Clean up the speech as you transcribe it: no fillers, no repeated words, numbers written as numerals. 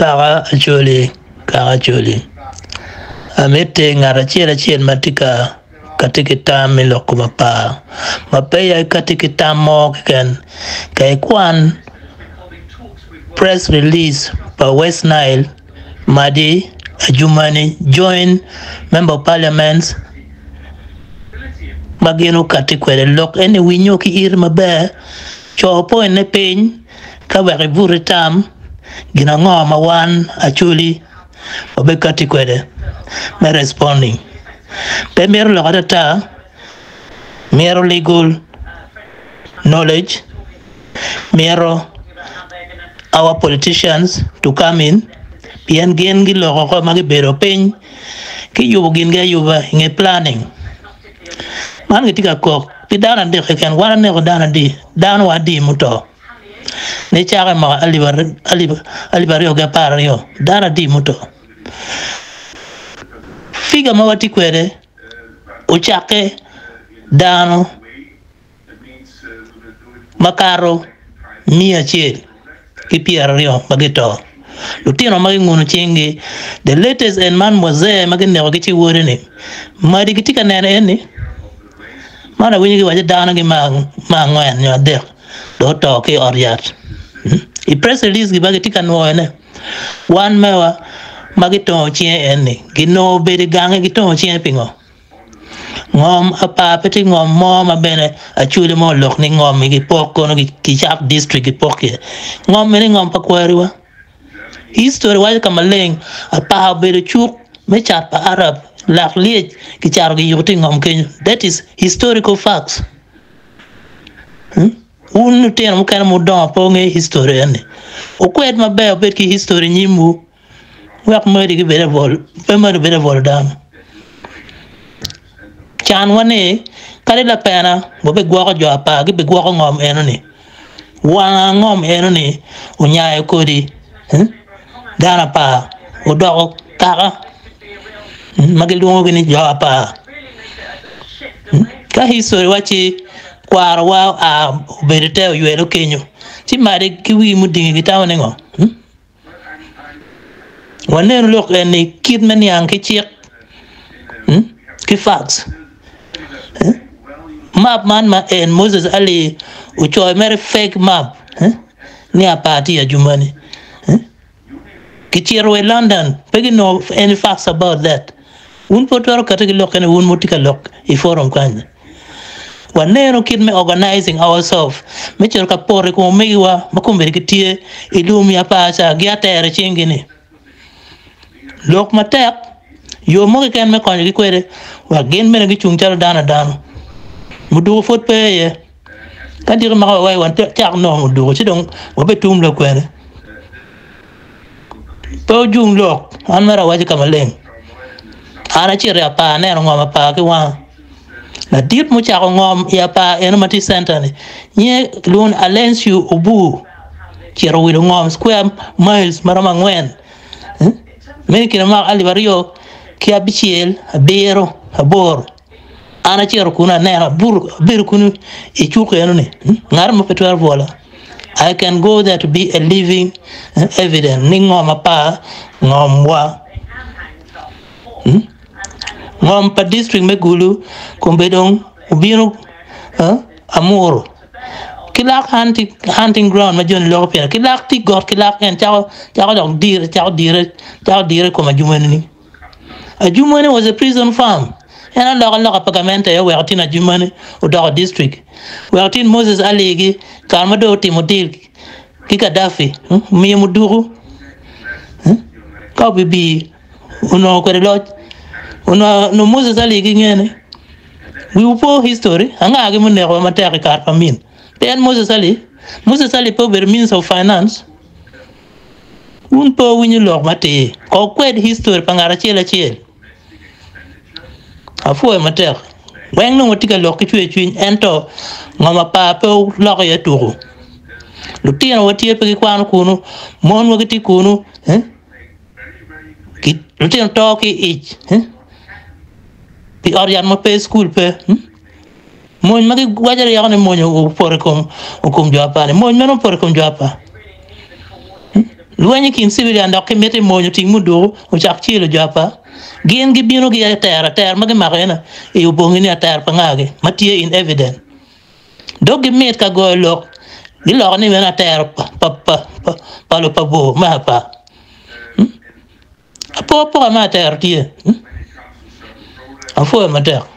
Kara Joli. Amete ngara chiel matika katika miloko mapa. Mapaya katika mo ken kay kwan press release by West Nile Madi Ajumani join member of parliaments magino katika lok ene winyo ki ir mabe chopo ene pen ka wari buritam gina ngoma wan actually obe katika me responding pe mero lokata mero legal knowledge mero our politicians to come in pian gen gi loko ko magi bero pen ki yubo gin ga yuba nge planning man gi tika ko pidana de ken wana ne ko dana di dan wa di muto ne chaga ma alibar yo ga par yo dana di muto figa ma wati kwere o chake dano makaro mia chiel ki pier rio magito lutino magi ngunu chingi the latest and man moze magi ne wagi chi wore ni mari gitika nene eni mana winyi gi waje dana gi ma ngoyan nyo de do to ki oriat I press release gi bagi tika no ene one mewa magi to chien eni gi no bedi gange gi to chien pingo ngom apa peti ngom mo ma bene achule mo lok ni ngom gi poko no gi chap district gi poke ngom ni ngom pa kwariwa history wa kama leng apa bere chuk me chat pa arab lak liech gi char gi yuti ngom ken that is historical facts un ten mo kan mo don po nge history ne o kwet ma be bet ki history nyimu wak mo di gi bere vol pe mo bere vol dan chan wane kare la pena bo be gwa jo apa gi be gwa ngom enoni wa ngom enoni o nyaay ko di dana pa o do kaka magil do ni jo apa ka history wachi kwar wa a berete yuelo kenyo ti mare ki wi mudingi gitawane ngo wane lok eni kid men yang ki chik ki facts map man ma en Moses Ali uchoy mere fake map ni a party ya Jumani kichiro in London pegi no any facts about that un potoro katigi lok ene un mutika lok I forum kwanya wanero kid me organizing ourselves me chero ka pore ko megiwa makombe kitie ilumi apacha giatere chingini lok matek yo mo ken me konyo gikwere wa gen me gi chungcharo dana mudu fot pe ye kadir ma wa wan tak no mudu chidong obetum lo kwere to jung lok an mara waje kamaleng ana chire apa ne ngoma pa ki wa na dit mu cha ngom ya pa en mati center ni nye lun alensiu obu chiro wi ngom square miles marama ngwen men kina ma ali bario ki abichiel abero abor ana chiro kuna ne bir kunu e chuko enoni ngar mo petwar vola I can go there to be a living evidence ningoma pa ngomwa ngom pa district megulu kombedong ubiro amoro kilak hunting ground majon lokpia kilak ti got kilak en chao dog dire ko majumani ajumani was a prison farm and a lot of pagamento ya wertin ajumani o dog district wertin Moses aligi kalmado timodil ki Gaddafi mi muduru ka bibi uno ko reloj uno no Moses aligi ngene we upo history anga age mun ne ko matek kar pamin then Moses Ali po ber means of finance un po winyi lok mate ko kwed history pangara chiel afu matek weng no tika lok ki chwe ento ngoma pa po lok ye turu lutino watie pe kwanu kunu mon wagiti kunu ki lutino toki ich pi orian mo pe school pe mon magi wajare yakone monyo pore kom jo apa ne mon meno pore kom jo apa luanyi kin civilian da ke mete mo nyuting mudo o chak chilo japa gien gi bino gi ter mage magena e ubongi ni ter pangage matie in evident dog gi met ka go lo gi lo ni na ter pa lo pa bo ma pa po ma ter tie afo ma ter